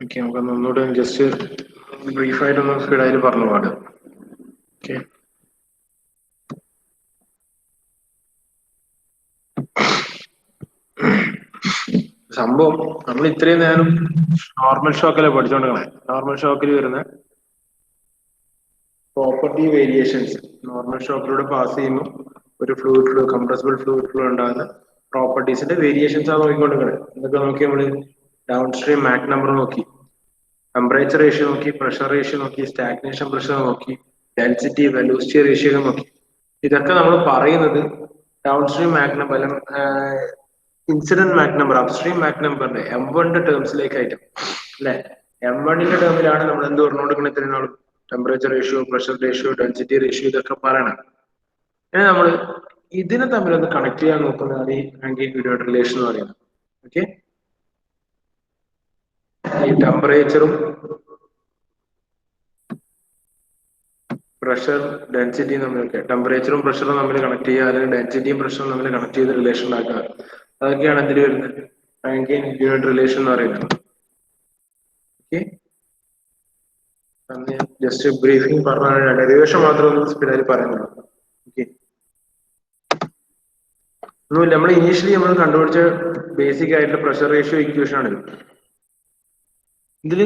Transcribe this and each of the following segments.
Okay, നമുക്ക് ഒന്നുകൂടെ just ബ്രീഫായിട്ടൊന്ന് സ്പീഡായിട്ട് പറഞ്ഞു പാട്. ഓക്കെ, സംഭവം നമ്മൾ ഇത്രയും നേരം നോർമൽ ഷോക്കല്ലേ പഠിച്ചോണ്ടിരിക്കണേ. നോർമൽ ഷോക്കിൽ വരുന്ന പ്രോപ്പർട്ടി വേരിയേഷൻസ് നോർമൽ ഷോക്കിലൂടെ പാസ് ചെയ്യുമ്പോൾ ഒരു fluid flow, compressible fluid flow ഉണ്ടാകുന്ന പ്രോപ്പർട്ടീസിന്റെ വേരിയേഷൻസ് ആണ് നോക്കിക്കൊണ്ടിരിക്കുന്നത്. എന്തൊക്കെ നോക്കി നമ്മള്? ഡൗൺ സ്ട്രീം മാക് നമ്പർ നോക്കി, ടെമ്പറേച്ചർ റേഷ്യോ നോക്കി, പ്രഷർ റേഷ്യോ നോക്കി, സ്റ്റാഗ്നേഷൻ പ്രഷർ നോക്കി, ഡെൻസിറ്റി വെലോസിറ്റി റേഷ്യോ നോക്കി. ഇതൊക്കെ നമ്മൾ പറയുന്നത് down stream Mach number incident Mach number, upstream Mac നമ്പറിന്റെ M1 ടേംസിലേക്കായിട്ട് അല്ലെ. M1ന്റെ ടേമിലാണ് നമ്മൾ എന്ത് പറഞ്ഞുകൊടുക്കുന്നത്? ഇത്രയും നാളും temperature ratio, pressure ratio, density ratio ഇതൊക്കെ പറയണം. ഇനി നമ്മൾ ഇതിനെ തമ്മിലൊന്ന് കണക്ട് ചെയ്യാൻ നോക്കുന്നതാണ് ഈ ആന്റി പീരിയോഡ് റിലേഷൻ എന്ന് പറയുന്നത്. ഓക്കെ, ഈ ടെമ്പറേച്ചറും പ്രഷർ ഡെൻസിറ്റിയും തമ്മിലൊക്കെ, ടെമ്പറേച്ചറും പ്രഷറും തമ്മിൽ കണക്ട് ചെയ്യുക, അല്ലെങ്കിൽ ഡെൻസിറ്റിയും പ്രഷറും തമ്മിൽ കണക്ട് ചെയ്ത് റിലേഷൻ ഉണ്ടാക്കുക, അതൊക്കെയാണ് എന്തിൽ വരുന്നത്? ആന്റി പീരിയോഡ് റിലേഷൻ എന്ന് പറയുന്നത്. ഓക്കെ, ജസ്റ്റ് ബ്രീഫിംഗ് പറഞ്ഞ ഡെറിവേഷൻ മാത്രം ഒന്ന് സ്പീഡായി പറയുന്നുള്ളൂ. ഓക്കെ, ഒന്നുമില്ല, നമ്മൾ ഇനീഷ്യലി നമ്മൾ കണ്ടുപിടിച്ച ബേസിക് ആയിട്ടുള്ള പ്രഷർ റേഷ്യോ ഇക്വേഷൻ ആണ്. ഇതിൽ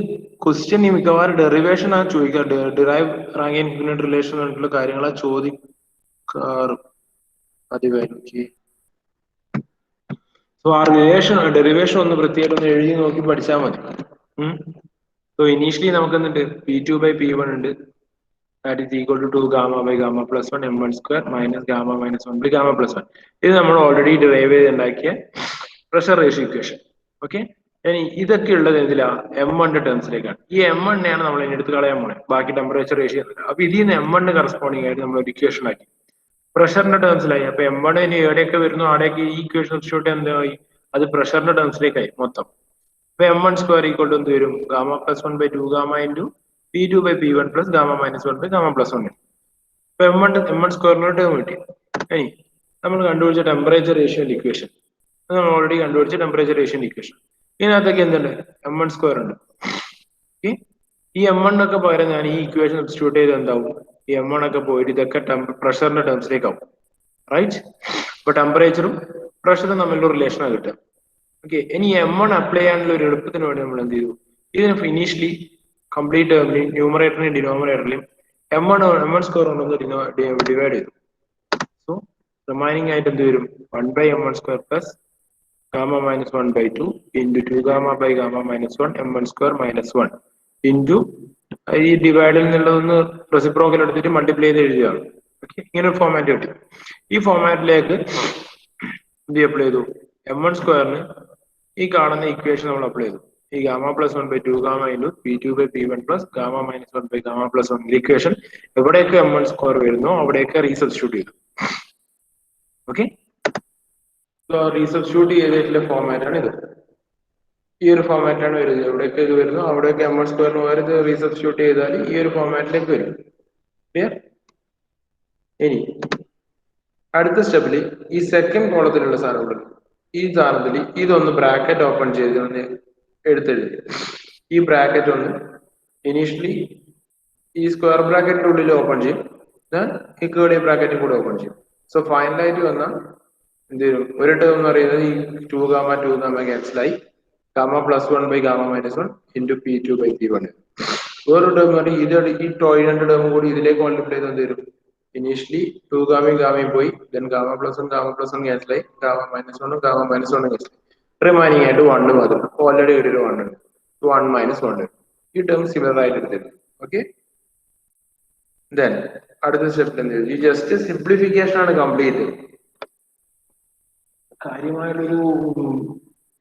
ക്വസ്റ്റ്യൻ മിക്കവാറും ഡെറിവേഷൻ ആണ് ചോദിക്കുക, ഡിറൈവ് റാങ്കിൻ ഇൻഫിനിറ്റ് റിലേഷൻ ആയിട്ടുള്ള കാര്യങ്ങളാണ് ചോദിക്കാറ് പതിവായി. സോ ആ റിലേഷൻ ഡെറിവേഷൻ ഒന്ന് പ്രത്യേകം ഒന്ന് എഴുതി നോക്കി പഠിച്ചാൽ മതി. സോ ഇനീഷ്യലി നമുക്ക് എന്തുണ്ട്? P2/P1 ഉണ്ട്, that is equal to 2 gamma by gamma plus 1 M1 square minus gamma minus 1 by gamma plus 1. ഇത് നമ്മൾ ഓൾറെഡി ഡിറൈവ് ചെയ്തുണ്ടാക്കിയ പ്രഷർ റേഷ്യോ ഇക്വേഷൻ. ഓക്കെ, ഇനി ഇതൊക്കെ ഉള്ളത് എന്തിലാ? M1 ടേംസിലേക്കാണ്. ഈ M1 ആണ് നമ്മൾ ഇനി എടുത്ത് കളയാൻ പോണേ, ബാക്കി ടെമ്പറേച്ചർ റേഷ്യോ. അപ്പൊ ഇതിൽ നിന്ന് M1 കറസ്പോണ്ടിങ് ആയിട്ട് നമ്മൾ ഒരു ഇക്വേഷൻ ആക്കി പ്രഷറിന്റെ ടേംസിലായി. അപ്പൊ M1 ഇനി എവിടെയൊക്കെ വരുന്നു അവിടെയൊക്കെ ഈ ഇക്വേഷൻ സബ്സ്റ്റിറ്റ്യൂട്ട് എന്തായി? അത് പ്രഷറിന്റെ ടേംസിലേക്കായി മൊത്തം. അപ്പൊ M1 സ്ക്വയർ ഈക്വൽ ടു എന്ത് വരും? Gamma plus 1 by 2 gamma into P2/P1 plus gamma minus 1 by gamma plus 1. അപ്പൊ M1 സ്ക്വയറിനോട് ടേം കിട്ടി. ഇനി നമ്മൾ കണ്ടുപിടിച്ച ടെമ്പറേച്ചർ റേഷ്യോന്റെ ഇക്വേഷൻ, നമ്മൾ ഓൾറെഡി കണ്ടുപിടിച്ച ടെമ്പറേച്ചർ റേഷ്യോന്റെ ഇക്വേഷൻ. ഇതിനകത്തൊക്കെ എന്തുണ്ട്? M1 സ്ക്വയർ ഉണ്ട്. ഈ M1 ഒക്കെ പകരം ഞാൻ ഈ ഇക്വേഷൻ സബ്സ്റ്റിറ്റ്യൂട്ട് ചെയ്ത് എന്താവും? ഈ M1 ഒക്കെ പോയിട്ട് ഇതൊക്കെ പ്രഷറിന്റെ ടേംസിലേക്കാവും. റൈറ്റ്? അപ്പൊ ടെമ്പറേച്ചറും പ്രഷറും തമ്മിലുള്ള റിലേഷനാണ് കിട്ടുക. ഓക്കെ, ഇനി M1 അപ്ലൈ ചെയ്യാനുള്ള ഒരു എളുപ്പത്തിന് വേണ്ടി നമ്മൾ എന്ത് ചെയ്തു? ഇതിന് ഇനീഷ്യലി കംപ്ലീറ്റ് ന്യൂമറേറ്ററിനെയും ഡിനോമിനേറ്ററിലെയും M1 സ്ക്വയർ കൊണ്ടൊന്ന് ഡിവൈഡ് ചെയ്തു. സോ റിമൈനിങ് ആയിട്ട് എന്ത് വരും? 1/M1 square plus gamma minus 1/2 into 2 gamma by gamma minus 1 M1 square minus 1 into ഈ ഡിവൈഡിൽ നിന്നുള്ളതൊന്ന് റെസിപ്രോക്കൽ എടുത്തിട്ട് മൾട്ടിപ്ലൈ ചെയ്ത് എഴുതുകയാണ്. ഓക്കെ, ഇങ്ങനെ ഒരു ഫോമാറ്റ് കിട്ടി. ഈ ഫോമാറ്റിലേക്ക് എന്ത് അപ്ലൈ ചെയ്തു? M1 സ്ക്വയറിന് ഈ കാണുന്ന ഇക്വേഷൻ നമ്മൾ അപ്ലൈ ചെയ്തു. ഈ gamma plus 1/2 gamma into P2/P1 plus gamma minus 1 by gamma plus 1 equation എവിടെയൊക്കെ M1 സ്ക്വയർ വരുന്നു അവിടെയൊക്കെ റീസബ്സ്റ്റിറ്റ്യൂട്ട് ചെയ്തു. ഓക്കെ, റീസബ്സ്റ്റിറ്റ്യൂട്ട് ചെയ്തിട്ടുള്ള ഫോമാറ്റ് ആണ് ഇത്. ഈ ഒരു ഫോമാറ്റാണ് വരുന്നത്. എവിടെയൊക്കെ ഇത് വരുന്നു അവിടെയൊക്കെ M1 സ്ക്വയറിന് പകരം ഇത് റീസബ്സ്റ്റിറ്റ്യൂട്ട് ചെയ്താൽ ഈ ഒരു ഫോമാറ്റിലേക്ക് വരും. ക്ലിയർ? ഇനി അടുത്ത സ്റ്റെപ്പിൽ ഈ സെക്കൻഡ് കോളത്തിലുള്ള സാധനങ്ങൾ, ഈ സാധനത്തിൽ ഇതൊന്ന് ബ്രാക്കറ്റ് ഓപ്പൺ ചെയ്ത് ഒന്ന് എടുത്തെഴുതി. ഈ ബ്രാക്കറ്റ് ഒന്ന് ഇനീഷ്യലി ഈ സ്ക്വയർ ബ്രാക്കറ്റിന്റെ ഉള്ളിൽ ഓപ്പൺ ചെയ്യും, ദെൻ ഈ കേർലി ബ്രാക്കറ്റും കൂടെ ഓപ്പൺ ചെയ്യും. സോ ഫൈനലായിട്ട് വന്നാൽ എന്ത് വരും? ഒരു ടേം എന്ന് പറയുന്നത് ഈ 2 ഗാമ ക്യാൻസലായി gamma plus 1 by gamma minus 1 into P2/P1. വേറൊരു ടേം എന്ന് പറഞ്ഞാൽ ഈ രണ്ട് ടേം കൂടി ഇതിലേക്ക് മൾട്ടിപ്ലൈ ചെയ്ത് എന്ത് വരും? ഇനീഷ്യലി 2 ഗാമയും പോയി, ദെൻ ഗാമ പ്ലസ് 1 ക്യാൻസലായി, ഗാമ മൈനസ് 1 ക്യാൻസലായി, റിമൈനിങ് ആയിട്ട് 1 മാത്രം. ഓൾറെഡി ഒരു 1 ഉണ്ട്, 1 മൈനസ് 1. ഈ ടേം സിമിലർ ആയിട്ട് എടുത്തിട്ടുണ്ട്. ഓക്കെ, ദെൻ അടുത്ത സ്റ്റെപ്പ് എന്ത് ചെയ്തു? ഈ ജസ്റ്റ് സിംപ്ലിഫിക്കേഷൻ ആണ് കംപ്ലീറ്റ്. കാര്യമായൊരു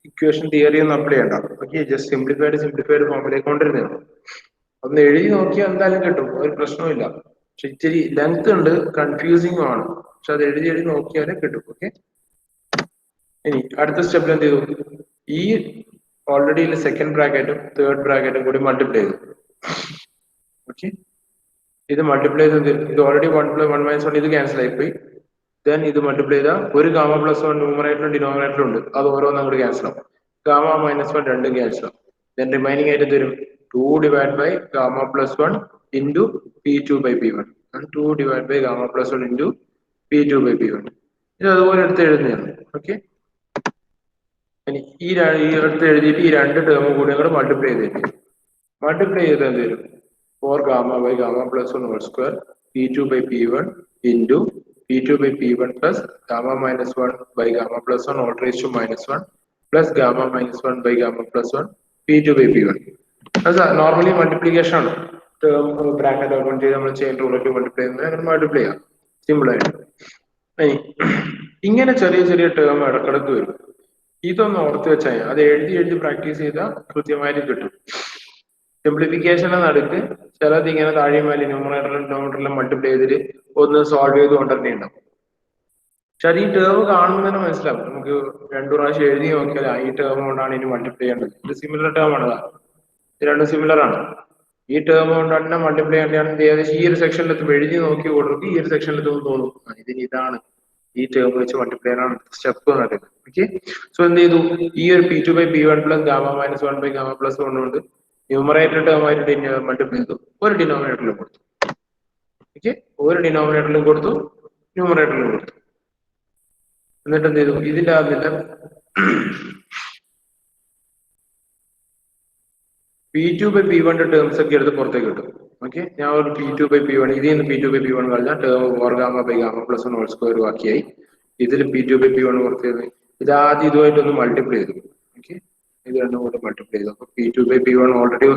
ഇക്വേഷൻ തിയറി ഒന്നും അപ്ലൈ ചെയ്യണ്ട. ഓക്കെ, ജസ്റ്റ് സിംപ്ലിഫൈഡ് ഫോമിലേക്ക് കൊണ്ടിരുന്നത് ഒന്ന് എഴുതി നോക്കിയാൽ എന്തായാലും കിട്ടും, ഒരു പ്രശ്നമില്ല. പക്ഷെ ഇച്ചിരി ലെങ്ത് ഉണ്ട്, കൺഫ്യൂസിംഗ് ആണ്, പക്ഷെ അത് എഴുതി നോക്കിയാലേ കിട്ടും. ഓക്കെ, ഇനി അടുത്ത സ്റ്റെപ്പിൽ എന്ത് ചെയ്തു? ഈ ഓൾറെഡി സെക്കൻഡ് ബ്രാക്കറ്റും തേർഡ് ബ്രാക്കറ്റും കൂടി മൾട്ടിപ്ലൈ ചെയ്തു. ഓക്കെ, ഇത് മൾട്ടിപ്ലൈ ചെയ്ത് ഇത് ഓൾറെഡി 1 മൈനസ് 1 ഇത് ക്യാൻസൽ ആയിപ്പോയി. ദെൻ ഇത് മൾട്ടിപ്ലൈ ചെയ്താൽ ഒരു ഗാമ പ്ലസ് 1 ന്യൂമറേറ്ററിലും ഡിനോമിനേറ്ററിലും ഉണ്ട്, അത് ഓരോന്നും അങ്ങോട്ട് ക്യാൻസൽ ആവും. ഗാമ മൈനസ് 1 രണ്ടും ക്യാൻസൽ ആവും. then remaining ആയിട്ട് തരും 2 divided by gamma plus 1 into P2 by P1 and 2 divided by gamma plus 1 into P2 by P1. ഇത് അതുപോലെ എടുത്ത് എഴുതുന്നതാണ്. ഓക്കെ, ഇനി ഈ എടുത്ത് എഴുതിയിട്ട് ഈ രണ്ട് ടേമും കൂടി അങ്ങോട്ട് മൾട്ടിപ്ലൈ ചെയ്തിട്ട് മൾട്ടിപ്ലൈ ചെയ്ത് എന്ത് വരും 4 gamma by gamma plus 1 whole square P2 by P1 into P2 by P1 plus gamma minus 1 by gamma plus 1 all raised to minus 1 plus gamma minus 1 by gamma plus 1 P2 by P1. അത് normally multiplication ആണ്. Term bracket open ചെയ്ത് നമ്മൾ chain rule ഇട്ട് multiply ചെയ്യുന്നത് അങ്ങനെ multiply ചെയ്യാം simple ആയിട്ട്. ഇങ്ങനെ ചെറിയ ചെറിയ ടേം ഇടക്കിടക്ക് വരും. ഇതൊന്ന് ഓർത്ത് വെച്ചാൽ അത് എഴുതി എഴുതി പ്രാക്ടീസ് ചെയ്താൽ കൃത്യമായിട്ട് കിട്ടും. സിംപ്ലിഫിക്കേഷനെ നടുക്ക് ചിലത് ഇങ്ങനെ താഴെയും മേലെ ന്യൂമറേറ്ററിലും ഡിനോമിനേറ്ററിലും മൾട്ടിപ്ലൈ ചെയ്തിട്ട് ഒന്ന് സോൾവ് ചെയ്ത് കൊണ്ടുവരേണ്ടി ഉണ്ടാവും. പക്ഷെ അത് ഈ ടേം കാണുമ്പോൾ തന്നെ മനസ്സിലാവും. നമുക്ക് രണ്ടു പ്രാവശ്യം എഴുതി നോക്കിയാൽ ഈ ടേം കൊണ്ടാണ് ഇനി മൾട്ടിപ്ലൈ ചെയ്യേണ്ടത്. ഇത് സിമിലർ ടേം ആണ്, ഇത് രണ്ടും സിമിലർ ആണ്. ഈ ടേം കൊണ്ട് തന്നെ മൾട്ടിപ്ലൈ ചെയ്യേണ്ടത് ഏകദേശം ഈ ഒരു സെക്ഷനിൽ എത്തുമ്പോൾ എഴുതി നോക്കി കൊടുക്കും. ഈ ഒരു സെക്ഷനിൽ തോന്നും ഇതിന് ഇതാണ് ഈ ടേം വെച്ച് മൾട്ടിപ്ലൈ ആണ് സ്റ്റെപ്പ് നടക്കുന്നത്. ഓക്കെ, സോ എന്ത് ചെയ്തു, ഈ ഒരു P2 by P1 plus gamma minus 1 by gamma plus 1 കൊണ്ട് ന്യൂമറേറ്റർ ടേം ആയിട്ട് മൾട്ടിപ്ലൈ ചെയ്തു, ഒരു ഡിനോമിനേറ്ററിലും കൊടുത്തു. ഓക്കെ, ഒരു ഡിനോമിനേറ്ററിലും കൊടുത്തു, ന്യൂമറേറ്ററിലും കൊടുത്തു. എന്നിട്ട് എന്ത് ചെയ്തു, ഇതിന്റെ ആകുന്നില്ല P2 by P1 ടേംസ് ഒക്കെ എടുത്ത് പുറത്തേക്ക് കിട്ടും. ഓക്കെ, ഞാൻ ഒരു P2 by P1 ഇതിൽ നിന്ന് P2 by P1 കഴിഞ്ഞാൽ term 4 gamma by gamma plus 1 whole square ബാക്കിയായി. ഇതിൽ P2 by P1 പുറത്തേക്ക് ഇത് ആദ്യം ഇതുമായിട്ടൊന്ന് മൾട്ടിപ്ലൈ ചെയ്തു. ഓക്കെ, ഇത് രണ്ടും കൂടെ മൾട്ടിപ്ലൈ ചെയ്തു. അപ്പൊ P2 by P1 already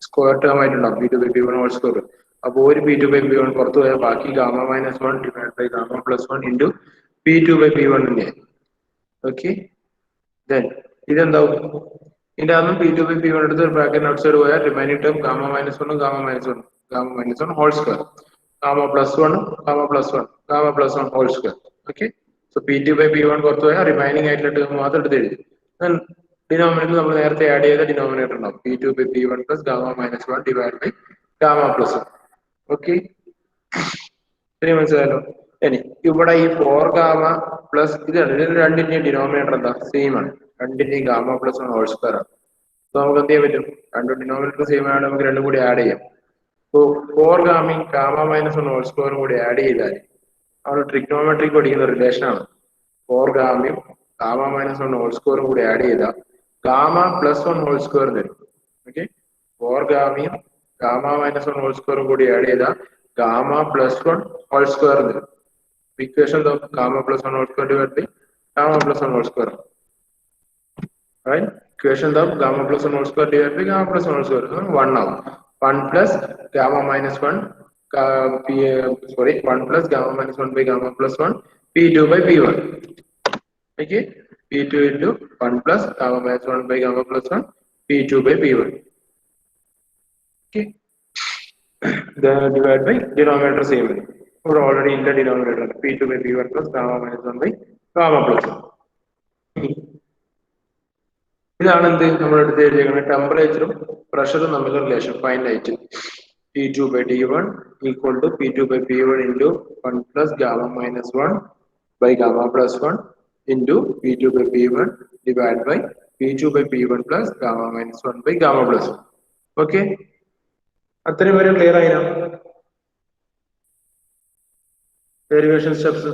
square term ആയിട്ടുണ്ടാവും, P2 by P1 whole square. അപ്പൊ ഒരു P2 by P1 പുറത്തു പോയാൽ ബാക്കി gamma minus 1 divide by gamma plus 1 into P2 by P1 തന്നെ. ഓക്കെ, ദെൻ ഇതെന്താവും, ഇതിന്റെ അന്നും P2 by P1 എടുത്ത് ബ്രാക്കറ്റ് ഔട്ട് സൈഡ് പോയാൽ remaining term gamma minus 1 gamma minus 1 gamma minus 1 whole square gamma plus 1 gamma plus 1 gamma plus 1 whole square. Okay, so P2 by P1 പുറത്തു പോയാൽ remaining ആയിട്ടുള്ള term മാത്രം എടുത്ത് എഴുതി. Denominator നമ്മൾ നേരത്തെ ആഡ് ചെയ്ത ഡിനോമിനേറ്റർ ഉണ്ടാവും P2 by P1 plus gamma minus 1 divide by gamma plus 1. Okay, ശരി, മനസ്സിലായല്ലോ. ഇനി ഇവിടെ ഈ 4 ഗാമ പ്ലസ് ഇതാണ്, ഇതിന് രണ്ടിന്റെയും ഡിനോമിനേറ്റർ എന്താ സെയിം ആണ്, രണ്ടിന്റെയും ഗാമ പ്ലസ് 1 ഹോൾ സ്ക്വയർ ആണ്. സോ നമുക്ക് എന്ത് ചെയ്യാൻ പറ്റും, രണ്ടും ഡിനോമിനേറ്റർ സെയിം ആണ്, നമുക്ക് രണ്ടും കൂടി ആഡ് ചെയ്യാം. സോ 4 ഗാമയും ഗാമ മൈനസ് 1 ഹോൾ സ്ക്വയറും കൂടി ആഡ് ചെയ്താൽ അവിടെ ട്രിഗ്നോമെട്രിക് പഠിക്കുന്ന റിലേഷൻ ആണ്. 4 ഗാമയും ഗാമ മൈനസ് 1 ഹോൾ സ്ക്വയറും കൂടി ആഡ് ചെയ്താൽ ഗാമ പ്ലസ് 1 ഹോൾ സ്ക്വയർ തരും. ഓക്കെ, 4 ഗാമയും ഗാമ മൈനസ് 1 ഹോൾ സ്ക്വയറും കൂടി ആഡ് ചെയ്താൽ ഗാമ പ്ലസ് 1 ഹോൾ സ്ക്വയർ തരും. Equation gamma plus 1 whole square divide by gamma plus 1 whole square. Equation of gamma plus 1 whole square divided by gamma plus 1 whole square 1 now 1 plus gamma minus 1 1 plus gamma minus 1 by gamma plus 1 P2 by P1. Okay, P2 into 1 plus gamma minus 1 by gamma plus 1 P2 by P1. Okay, the divide by denominator same. We're already in the denominator P2 by P1 plus gamma minus 1 by gamma plus 1. ഇതാണ് എന്ത് നമ്മൾ എടുത്ത് എഴുതിയിരിക്കുന്നത്, ടെമ്പറേച്ചറും പ്രഷറും തമ്മിലുള്ള relation find ആയിട്ട് P2 by T1 equal to P2 by P1 into 1 plus gamma minus 1 by gamma plus 1 into P2 by P1 divided by P2 by P1 plus gamma minus 1 by gamma plus 1. Okay, അത്രയും വരെ clear ആയിനാ derivation steps?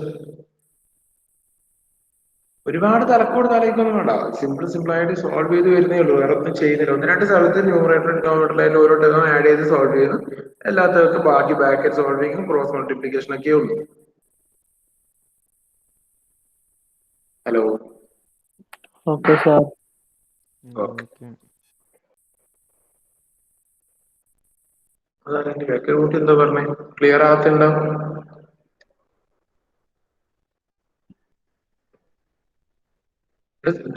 ഒരുപാട് തലക്കോട് തലയ്ക്കൊന്നും വേണ്ട, simple ആയിട്ട് solve ചെയ്ത് വരുന്നേ ഉള്ളൂ, വേറെ ഒന്നും ചെയ്യുന്നില്ല. ഒന്ന് രണ്ട് സ്ഥലത്ത് ന്യൂമറേറ്റർ ഡിനോമിനേറ്ററിൽ ഓരോ ടേം ആഡ് ചെയ്ത് സോൾവ് ചെയ്യുന്നു, എല്ലാത്തവർക്കും ബാക്കി ബ്രാക്കറ്റ് സോൾവിങ്ങും ക്രോസ് മൾട്ടിപ്ലിക്കേഷൻ ഒക്കെ ഉള്ളൂ. Hello, okay sir. അതാണ് എന്റെ ബാക്കറി കൂട്ടി എന്താ പറഞ്ഞേ, ക്ലിയർ ആകത്തുണ്ടോ?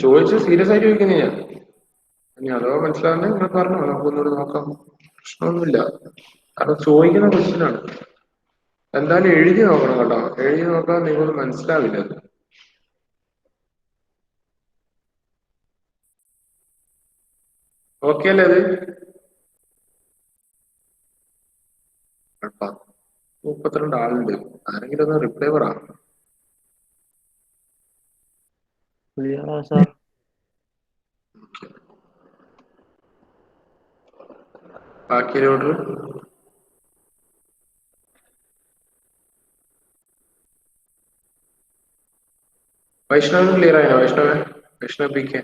ചോദിച്ചു സീരിയസ് ആയിട്ട് ചോദിക്കുന്ന ഞാൻ, ഇനി അഥവാ മനസ്സിലാവുന്ന നിങ്ങൾ പറഞ്ഞോ, നമുക്കൊന്നുകൂടി നോക്കാം, പ്രശ്നമൊന്നുമില്ല. കാരണം ചോദിക്കുന്ന ക്വസ്റ്റ്യൻ ആണ്, എന്തായാലും എഴുതി നോക്കണം കേട്ടോ, എഴുതി നോക്കാൻ നിങ്ങൾ മനസ്സിലാവില്ല. ഓക്കെ അല്ലേ? അത് 32 ആളുണ്ട്, ആരെങ്കിലും ഒന്ന് റിപ്ലൈ പറ. സാർ ബാക്കിയൊരു ഓർഡർ വൈഷ്ണവ് ക്ലിയർ ആയോ? Vaishnav P K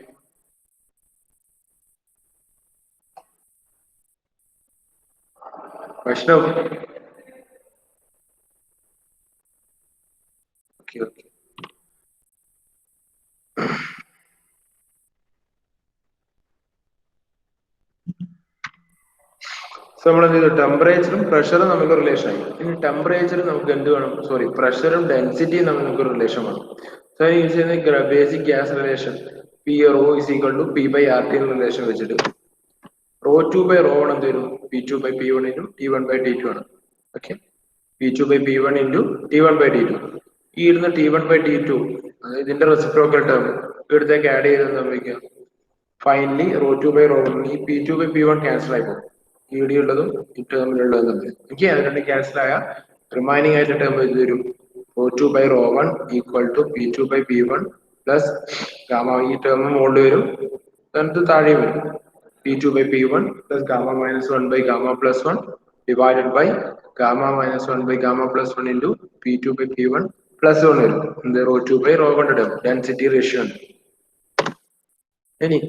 Vaishnav okay okay. So നമ്മൾ എന്ത് ചെയ്തു? ടെമ്പറേച്ചറും പ്രഷറും നമുക്ക് റിലേഷൻ ആയി. ഇനി ടെമ്പറേച്ചർ നമുക്ക് എന്ത് വേണം? സോറി, പ്രഷറും ഡെൻസിറ്റിയും നമുക്ക് റിലേഷൻ വേണം. സോ യൂസ് ചെയ്യുന്ന basic gas relation P rho is equal to P by R T relation വെച്ചിട്ട് rho two by rho one എന്ത് വരും? P two by P one into T one by T two ആണ്. Okay, P two by P one into T one by T two. ഈ ഇരുന്ന T one by T two ഇതിന്റെ reciprocal term ഇവിടത്തേക്ക് add ചെയ്ത് സംഭവിക്കുക finally rho two by rho one, ഈ P two by P one cancel ആയി പോകും. ഈ ഉള്ളതും ഈ ടേമിലുള്ളതും തമ്മിൽ ഓക്കെ, അത് രണ്ട് ക്യാൻസൽ ആയ റിമൈനിങ് ആയിട്ട് ടേം ഇത് വരും rho two by rho one equal to P two by P one plus gamma. ഈ ടേം മുകളിൽ വരും, എന്നിട്ട് താഴെ വരും P two by P one plus gamma minus one by gamma plus one divided by gamma minus one by gamma plus one into P two by P one plus one വരും. എന്ത്? Rho two by rho one term density ratio ഉണ്ട്. ഇനി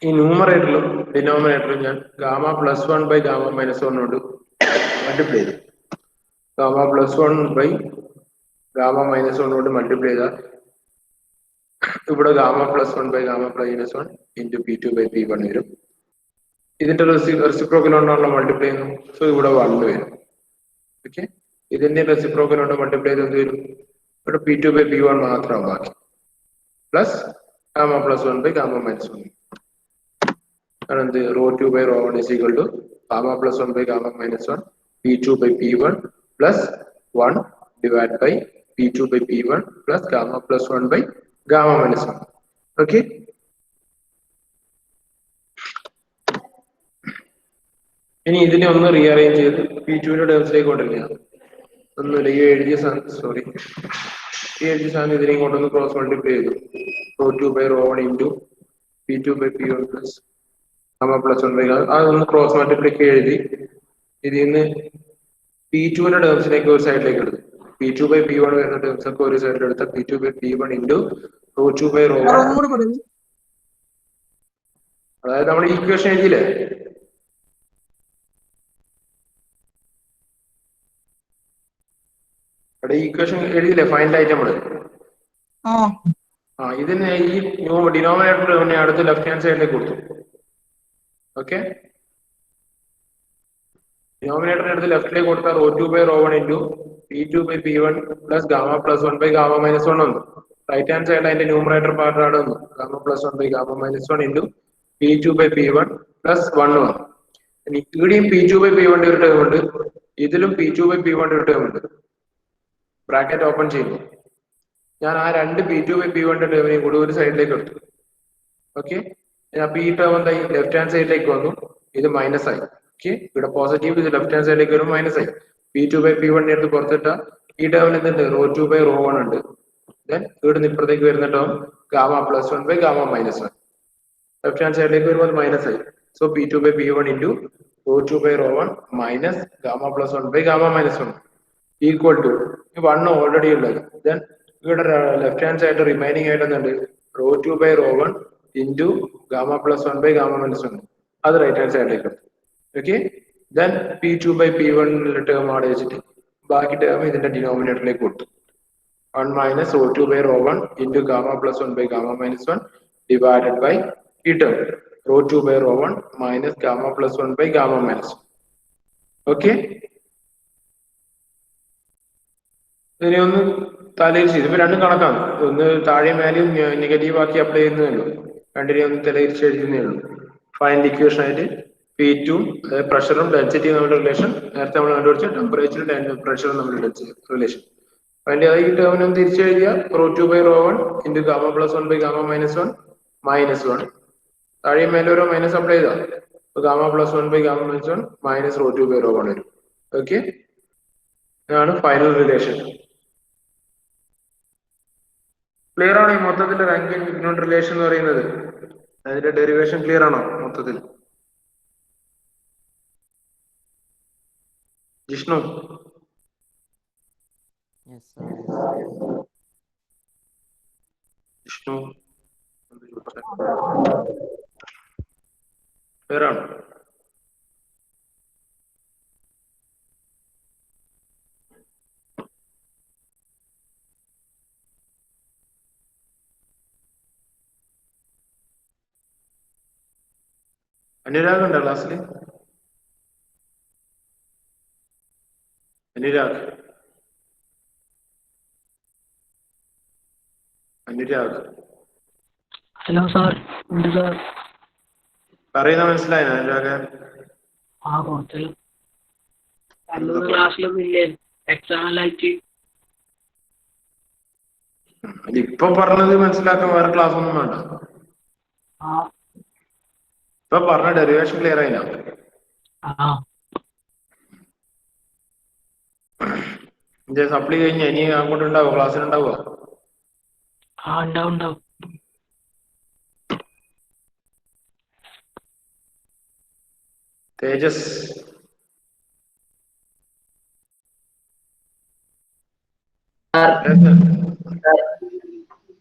ഈ ന്യൂമറേറ്ററിലും ഡിനോമിനേറ്ററിലും ഞാൻ gamma plus one by gamma minus വണ്ണോട് multiply ചെയ്തു. Gamma plus one by gamma minus വണ്ണോട് മൾട്ടിപ്ലൈ ചെയ്താൽ ഇവിടെ gamma plus one by gamma minus one into P two by P one വരും. ഇതിന്റെ റെസിപ്രോക്കൽ കൊണ്ടാണല്ലോ മൾട്ടിപ്ലൈ ചെയ്യുന്നു. സോ ഇവിടെ 1 വരും. ഓക്കെ, ഇതിന്റെ റെസിപ്രോക്കൽ കൊണ്ട് മൾട്ടിപ്ലൈ ചെയ്ത് എന്ത് വരും? ഇവിടെ P two by P one മാത്രം ബാക്കി plus gamma plus one by gamma minus one. എന്ത്? Rho two by rho one is equal to gamma plus one by gamma minus one P two by P one plus one divide by P two by P one plus gamma plus one by gamma minus one. Okay, ഇനി ഇതിനെ ഒന്ന് rearrange ചെയ്ത് P ടുവിന്റെ ടേംസിലേക്ക് കൊണ്ടുവരിക. ഒന്നുമില്ല, ഈ എഴുതിയ സാധനം ഇതിനെ കൊണ്ടൊന്ന് ക്രോസ് മൾട്ടിപ്ലൈ ചെയ്തു. Rho two by rho one into P two by P one plus gamma plus one by അതൊന്ന് ക്രോസ് മൾട്ടിപ്ലിക്ക് എഴുതി ഇതിൽ നിന്ന് പി ടുവിന്റെ ടേംസിലേക്ക് ഒരു സൈഡിലേക്ക് എടുത്തു. P two by P one വരുന്ന ടേംസ് ഒക്കെ ഒരു സൈഡിൽ എടുത്ത P two by P one into rho two by rho one. അതായത് നമ്മൾ ഈക്വേഷൻ എഴുതിയില്ലേ? അവിടെ ഈക്വേഷൻ എഴുതിയില്ലേ ഫൈനൽ ആയിട്ട് നമ്മള്? ഇതിന് ഈ ഡിനോമിനേറ്റർ അടുത്ത് ലെഫ്റ്റ് ഹാൻഡ് സൈഡിലേക്ക് കൊടുത്തു. ഓക്കെ, ഡിനോമിനേറ്ററിന് അടുത്ത് ലെഫ്റ്റിലേക്ക് കൊടുത്താൽ rho two by rho one into P two by P one plus gamma plus one by gamma minus one വന്നു. റൈറ്റ് ഹാൻഡ് സൈഡ് അതിന്റെ ന്യൂമറേറ്റർ പാർട്ട് അവിടെ വന്നു. Gamma plus one by gamma minus one into P two by P one plus one വന്നു. ഇനി ഇവിടെയും P two by P വണ്ണിന്റെ ഒരു term ഉണ്ട്, ഇതിലും പി ടു ബൈ പി വണ്ണിന്റെ ഒരു ടേം ഉണ്ട്. ബ്രാക്കറ്റ് ഓപ്പൺ ചെയ്യുന്നു. ഞാൻ ആ രണ്ട് പി ടു ബൈ പി വണ്ണിന്റെ ടേമിനെയും കൂടി ഒരു സൈഡിലേക്ക് എടുത്തു. ഓക്കെ, അപ്പൊ ഈ ടേം എന്തായി? ലെഫ്റ്റ് ഹാൻഡ് സൈഡിലേക്ക് വന്നു, ഇത് മൈനസ് ആയി. ഓക്കെ, ഇവിടെ പോസിറ്റീവ്, ഇത് ലെഫ്റ്റ് ഹാൻഡ് സൈഡിലേക്ക് വരും, മൈനസ് ആയി. പി ടു ബൈ പി വണ്ണിനെ എടുത്ത് പുറത്തിട്ട ഈ ടേമിൽ എന്തുണ്ട്? Rho two by rho one ഉണ്ട്. ദെൻ ഇവിടുന്ന് ഇപ്പുറത്തേക്ക് വരുന്ന term gamma plus one by gamma minus one. Left hand സൈഡിലേക്ക് വരുമ്പോൾ മൈനസ് ആയി. So P two by P one into rho two by rho one minus gamma plus one by gamma minus one equal to one already ഉള്ളത്. Then ഇവിടെ left hand side remaining ആയിട്ട് എന്തുണ്ട്? Rho two by rho one into gamma plus one by gamma minus one. അത് right hand സൈഡിലേക്ക് എടുത്തു. Okay, then P two by P one term അവിടെ വെച്ചിട്ട് ബാക്കി ടേം ഇതിന്റെ ഡിനോമിനേറ്ററിലേക്ക് കൊടുത്തു. 1 minus rho 2 by rho 1 into gamma plus 1 by gamma minus 1 divided by ഈ term rho 2 by rho 1 minus gamma plus 1 by gamma minus 1. Okay, ഇതിനെ ഒന്ന് തലയിൽ ചെയ്ത് ഇപ്പൊ രണ്ടും കണക്കാണ്. ഒന്ന് താഴെ മേലെയും നെഗറ്റീവ് ആക്കി അപ്ലൈ ചെയ്യുന്നതേ ഉള്ളൂ. രണ്ടിനെ ഒന്ന് തലയിരിച്ച് എഴുതുന്നേ ഉള്ളൂ. ഫൈനൽ ഇക്വേഷൻ ആയിട്ട് പി ടു പ്രഷറും ഡെൻസിറ്റിയും തമ്മിലുള്ള റിലേഷൻ നേരത്തെ നമ്മൾ കണ്ടുപിടിച്ച ടെമ്പറേച്ചറും പ്രഷറും തമ്മിലുള്ള റിലേഷൻ. അതിന്റെ ഈ ടേമിനും തിരിച്ചു എഴുതിയ rho two by rho one into gamma plus one by gamma minus one minus one. താഴെ മേലെ ഓരോ മൈനസ് അപ്ലൈ ചെയ്താൽ gamma plus one by gamma minus one minus rho two by rho one വരും. ഓക്കെ, ഇതാണ് final relation. Clear ആണോ ഈ മൊത്തത്തിന്റെ ranking relation എന്ന് പറയുന്നത്? അതിന്റെ ഡെറിവേഷൻ ക്ലിയർ ആണോ മൊത്തത്തിൽ? Jishnu Yes, sir. ജിഷ്ണു വേറാണ് അനുരാഗ് ഉണ്ടോ ക്ലാസ്സിൽ? Anurag Anurag hello sir. ഉണ്ട് സാർ. പറയുന്ന മനസ്സിലായോ അനുരാഗ്? ആ കുറച്ചെല്ലാം. അന്ന് ക്ലാസ്സിലൊന്നും ഇല്ലേ? എക്സാം എല്ലാം ആയിട്ട്. ഇപ്പൊ പറഞ്ഞത് മനസ്സിലാക്കാൻ വേറെ ക്ലാസ് ഒന്നും വേണ്ട. ആ ഇപ്പൊ പറഞ്ഞ ഡെറിവേഷൻ ക്ലിയർ ആയില്ല. ആ സപ്ലി കഴിഞ്ഞ ഇനി അങ്ങോട്ട് ഉണ്ടാവോ? ക്ലാസ്സിലുണ്ടാവോ? ആ ഉണ്ടാവും ഉണ്ടാവും. തേജസ്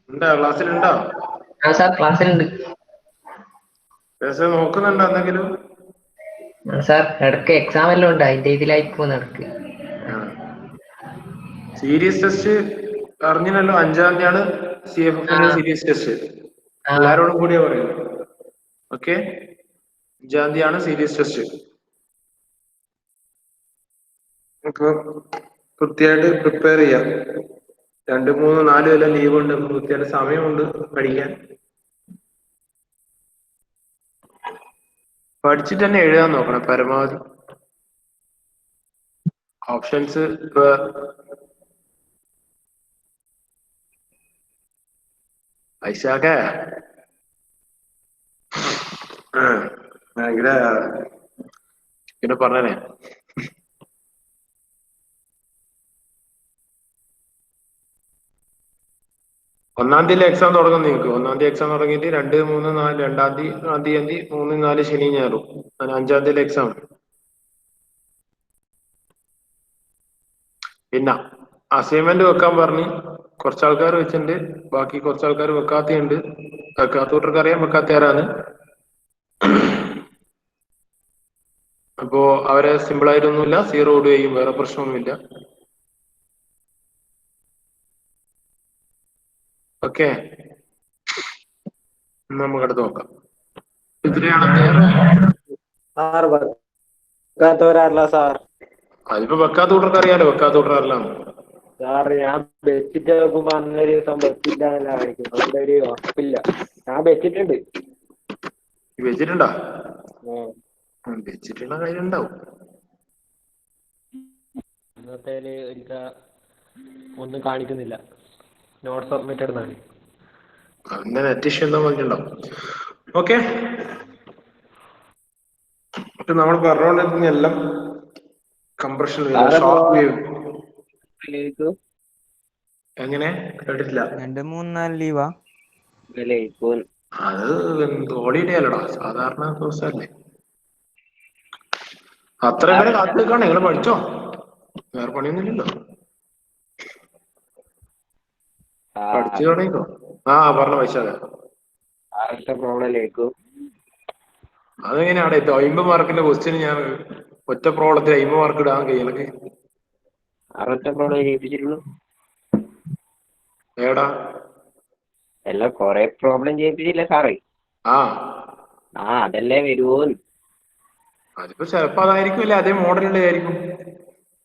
ഉണ്ടോ? ക്ലാസ്സിലുണ്ടോ? സാർ ക്ലാസ്സിലുണ്ട് നോക്കുന്നുണ്ടോ എന്തെങ്കിലും? സാർ. ഇടക്ക് എക്സാം എല്ലാം ഉണ്ട്, അതിന്റെ ഇതിലായിപ്പോ നടക്ക്. Series test അറിഞ്ഞല്ലോ. 5-ാം തീയതിയാണ് CFF സീരീസ് ടെസ്റ്റ്. എല്ലാരോടും കൂടിയാ പറയുന്നത്. ഓക്കെ, 5-ാം തീയതിയാണ് സീരീസ് ടെസ്റ്റ്. അപ്പൊ കൃത്യമായിട്ട് പ്രിപ്പയർ ചെയ്യാം. 2, 3, 4 എല്ലാം ലീവ് ഉണ്ട്. കൃത്യമായിട്ട് സമയമുണ്ട് പഠിക്കാൻ. പഠിച്ചിട്ട് തന്നെ എഴുതാൻ നോക്കണം പരമാവധി. ഓപ്ഷൻസ് ഐശാഖ ഭയങ്കര പിന്നെ പറഞ്ഞേ. ഒന്നാം തീയതി എക്സാം തുടങ്ങും നിങ്ങൾക്ക്. 1-ാം തീയതി എക്സാം തുടങ്ങിയിട്ട് 2, 3, 4, 2-ാം തീയതി 3, 4 ശനി ഞായറും. 5-ാം തീയതി എക്സാം. പിന്നെ അസൈൻമെന്റ് വെക്കാൻ പറഞ്ഞ് കുറച്ച് ആൾക്കാർ വെച്ചിട്ടുണ്ട്. ബാക്കി കുറച്ച് ആൾക്കാർ വെക്കാത്തയുണ്ട്. വെക്കാത്തവർക്ക് അറിയാം വെക്കാത്ത ആരാന്ന്. അപ്പോ അവരെ സിമ്പിൾ ആയിട്ടൊന്നുമില്ല, 0 ഇടുകയും വേറെ പ്രശ്നമൊന്നുമില്ല. ഓക്കെ, നമുക്കടുത്ത് നോക്കാം. അതിപ്പോ വെക്കാത്ത കൂട്ടർക്ക് അറിയാലോ. വെക്കാത്ത കൂട്ടർ അറിയാം സാറ്. ഞാൻ വെച്ചിട്ട് നോക്കുമ്പോ അന്നൊരു ദിവസം വെച്ചില്ല കാണിക്കും. അതുകൊണ്ട് ഒരു ഉറപ്പില്ല. ഞാൻ വെച്ചിട്ടുണ്ട്. വെച്ചിട്ടുണ്ടോ? വെച്ചിട്ടുള്ള കാര്യം ഉണ്ടാവും. ഇന്നത്തെ ഒന്നും കാണിക്കുന്നില്ല. നോട്ട് സബ്മിറ്റഡ് എന്നാണ്. അങ്ങനെ നെറ്റ് ഇഷ്യൂ എന്താ പറഞ്ഞിട്ടുണ്ടാവും. ഓക്കെ, നമ്മൾ പറഞ്ഞുകൊണ്ടിരുന്ന എല്ലാം കംപ്രഷൻ ഷോക്ക് വേവ്. എങ്ങനെ കേട്ടിട്ടില്ല? 2, 3, 4 ലീവാ? അത് ഹോളിഡേ അല്ലടാ, സാധാരണ ദിവസമല്ലേ. അത്ര പേരെ കാത്തു നിൽക്കാണ്. നിങ്ങൾ പഠിച്ചോ, വേറെ പണിയൊന്നുമില്ലല്ലോ. പഠിച്ചു തുടങ്ങിക്കോ. പറഞ്ഞ പൈസ അതെങ്ങനെയാണ്? 50 മാർക്കിന്റെ ക്വസ്റ്റ്യന് ഞാൻ ഒറ്റ പ്രോബ്ലത്തിൽ 50 മാർക്ക് ഇടാൻ കഴിയണക്ക്. 60 പ്രോബ്ലം ചെയ്യിപ്പിച്ചിട്ടുള്ളൂ. ഏടാ എല്ലാം കൊറേ പ്രോബ്ലം ചെയ്യിപ്പിച്ചില്ല സാറേ. അതല്ലേ വരുവോ? അതിപ്പോ ചിലപ്പോ അതായിരിക്കും, അതേ മോഡലിന്റെ ആയിരിക്കും.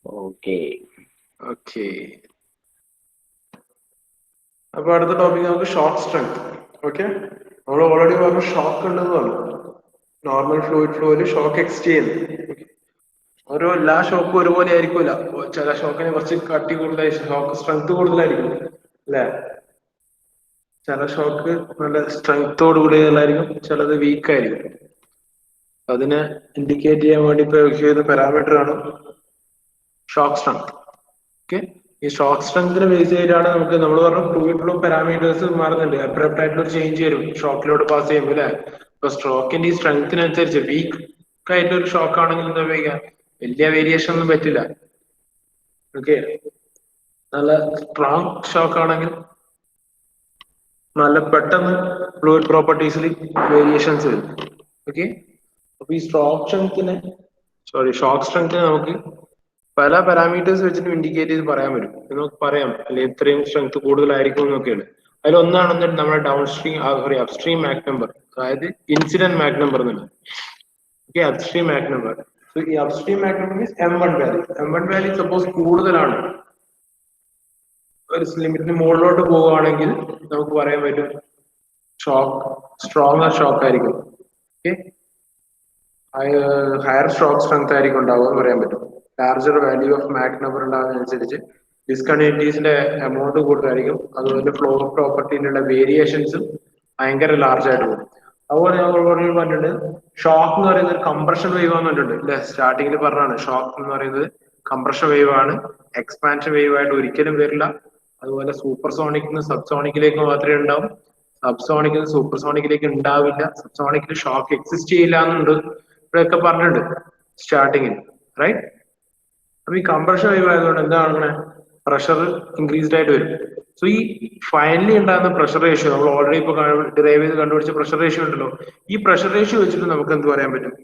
ഓക്കെ. അപ്പൊ അടുത്ത ടോപ്പിക് നമുക്ക് ഷോക്ക് സ്ട്രെങ്ത്. ഓക്കെ, നമ്മൾ ഓൾറെഡി പറഞ്ഞു ഷോക്ക് ഉണ്ടെന്ന് പറഞ്ഞു. നോർമൽ ഫ്ലൂയിഡ് ഫ്ലോയില് ഷോക്ക് എക്സ്ചേഞ്ച്. ഓരോ എല്ലാ ഷോക്കും ഒരുപോലെ ആയിരിക്കൂല. ചില ഷോക്കിന് കുറച്ച് കട്ടി കൂടുതലായിരിക്കും, ഷോക്ക് സ്ട്രെങ്ത് കൂടുതലായിരിക്കും അല്ലെ? ചില ഷോക്ക് നല്ല സ്ട്രെങ്തോട് കൂടിയതായിരിക്കും, ചിലത് വീക്ക് ആയിരിക്കും. അതിനെ ഇൻഡിക്കേറ്റ് ചെയ്യാൻ വേണ്ടി യൂസ് ചെയ്യുന്ന പാരാമീറ്റർ ആണ് ഷോക്ക് സ്ട്രെങ്ത്. ഓക്കെ, ഈ ഷോക്ക് സ്ട്രെങ്തിനെ ബേസ് ചെയ്തിട്ടാണ് നമ്മൾ പറഞ്ഞ ഫ്ലൂയിഡ് ഫ്ലോ പാരാമീറ്റേഴ്സ് മാറുന്നുണ്ട്. അബ്രപ്റ്റ് ആയിട്ടുള്ള ഒരു ചേഞ്ച് വരും ഷോക്കിലോട്ട് പാസ് ചെയ്യുമ്പോൾ അല്ലെ? ഇപ്പൊ സ്ട്രോക്കിന്റെ ഈ സ്ട്രെങ്തിനനുസരിച്ച് വീക്ക് ആയിട്ടുള്ള ഒരു ഷോക്ക് ആണെങ്കിൽ എന്താ ഉപയോഗിക്കാം? വലിയ വേരിയേഷൻ ഒന്നും പറ്റില്ല. ഓക്കെ, നല്ല സ്ട്രോങ് ഷോക്ക് ആണെങ്കിൽ നല്ല പെട്ടെന്ന് ഫ്ലൂയിഡ് പ്രോപ്പർട്ടീസിൽ വേരിയേഷൻസ് വരും. ഓക്കെ, അപ്പൊ ഈ ഷോക്ക് സ്ട്രെങ്തിനെ നമുക്ക് പല പാരാമീറ്റേഴ്സ് വെച്ചിട്ട് ഇൻഡിക്കേറ്റ് ചെയ്ത് പറയാൻ പറ്റും. നമുക്ക് പറയാം അല്ലെങ്കിൽ ഇത്രയും സ്ട്രെങ്ത് കൂടുതലായിരിക്കും എന്നൊക്കെയാണ്. അതിലൊന്നാണെന്ന് നമ്മുടെ downstream upstream Mach number, അതായത് ഇൻസിഡന്റ് മാക് നമ്പർ എന്നുള്ളത്. Okay, upstream Mach number. So ഈ upstream Mach number means M1 value. M1 value suppose കൂടുതലാണ്, ഒരു ലിമിറ്റിന് മുകളിലോട്ട് പോവുകയാണെങ്കിൽ നമുക്ക് പറയാൻ പറ്റും സ്ട്രോങ്ങർ ഷോക്ക് ആയിരിക്കും. ഓക്കെ, ഹയർ ഷോക്ക് സ്ട്രെങ്ത് ആയിരിക്കും ഉണ്ടാവുക എന്ന് പറയാൻ പറ്റും. Larger value of Mach number ഉണ്ടാകുന്നതനുസരിച്ച് ഡിസ്കണ്ടിന്യൂറ്റീസിന്റെ എമൗണ്ട് കൂടുതലായിരിക്കും. അതുപോലെ ഫ്ലോ പ്രോപ്പർട്ടിയിലുള്ള വേരിയേഷൻസും ഭയങ്കര ലാർജ് ആയിട്ട് പോകും. അതുപോലെ ഞാൻ പറഞ്ഞിട്ടുണ്ട് ഷോക്ക് എന്ന് പറയുന്നത് കംപ്രഷൻ വേവ് വന്നിട്ടുണ്ട് അല്ലെ, സ്റ്റാർട്ടിങ്ങിൽ പറഞ്ഞാണ് ഷോക്ക് എന്ന് പറയുന്നത് കംപ്രഷൻ വേവ് ആണ്, എക്സ്പാൻഷൻ വേവ് ആയിട്ട് ഒരിക്കലും വരില്ല. അതുപോലെ സൂപ്പർസോണിക് സബ്സോണിക്കിലേക്ക് മാത്രമേ ഉണ്ടാവും, സബ്സോണിക് സൂപ്പർസോണിക്കിലേക്ക് ഉണ്ടാവില്ല, സബ്സോണിക്കിൽ ഷോക്ക് എക്സിസ്റ്റ് ചെയ്യില്ല എന്നുണ്ട് ഇവിടെയൊക്കെ പറഞ്ഞിട്ടുണ്ട് സ്റ്റാർട്ടിങ്ങിൽ, റൈറ്റ്. അപ്പൊ ഈ കംപ്രഷൻ വേവ് ആയതുകൊണ്ട് എന്താണ് പ്രഷർ ഇൻക്രീസ്ഡ് ആയിട്ട് വരും. സോ ഈ ഫൈനലി ഉണ്ടാകുന്ന പ്രഷർ റേഷ്യോ നമ്മൾ ഓൾറെഡി ഇപ്പൊ ഡിറൈവ് ചെയ്ത് കണ്ടുപിടിച്ച പ്രഷർ റേഷ്യോ ഉണ്ടല്ലോ, ഈ പ്രഷർ റേഷ്യോ വെച്ചിട്ട് നമുക്ക് എന്ത് പറയാൻ പറ്റും,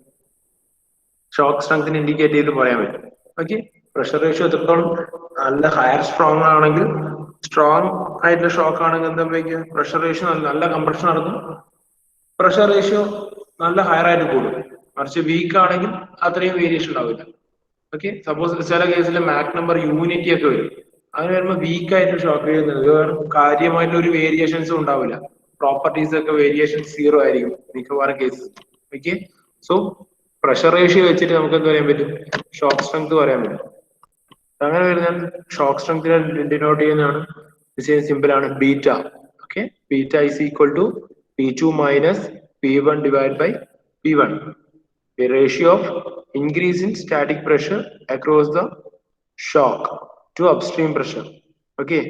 ഷോക്ക് സ്ട്രെങ്തിന് ഇൻഡിക്കേറ്റ് ചെയ്ത് പറയാൻ പറ്റും. ഓക്കെ, പ്രഷർ റേഷ്യോ എത്രത്തോളം നല്ല ഹയർ സ്ട്രോങ് ആണെങ്കിൽ, സ്ട്രോങ് ആയിട്ടുള്ള ഷോക്ക് ആണെങ്കിൽ എന്താ പറയുക, പ്രഷർ റേഷ്യോ നല്ല കംപ്രഷൻ നടക്കും, പ്രഷർ റേഷ്യോ നല്ല ഹയർ ആയിട്ട് കൂടും. മറിച്ച് വീക്ക് ആണെങ്കിൽ അത്രയും വേരിയേഷൻ ഉണ്ടാവില്ല. ഓക്കെ, സപ്പോസ് ചില കേസിൽ മാക് നമ്പർ യൂണിറ്റി ഒക്കെ വരും, അങ്ങനെ വരുമ്പോൾ വീക്ക് ആയിട്ട് ഷോക്ക് ചെയ്യുന്നത് വേറെ കാര്യമായിട്ടുള്ള ഒരു വേരിയേഷൻസും ഉണ്ടാവില്ല, പ്രോപ്പർട്ടീസ് ഒക്കെ വേരിയേഷൻ 0 ആയിരിക്കും മിക്കവാറും cases. Okay, so pressure ratio വെച്ചിട്ട് നമുക്ക് എന്ത് പറയാൻ പറ്റും, ഷോക്ക് സ്ട്രെങ്ത് പറയാൻ പറ്റും. അങ്ങനെ വരുന്ന ഷോക്ക് സ്ട്രെങ്തിനെ ഡിനോട്ട് ചെയ്യുന്നതാണ് സിമ്പിൾ ആണ് beta. Okay, beta is equal to P2 minus P1 divided by P1. The ratio of increase in static pressure across the shock to upstream pressure. Okay,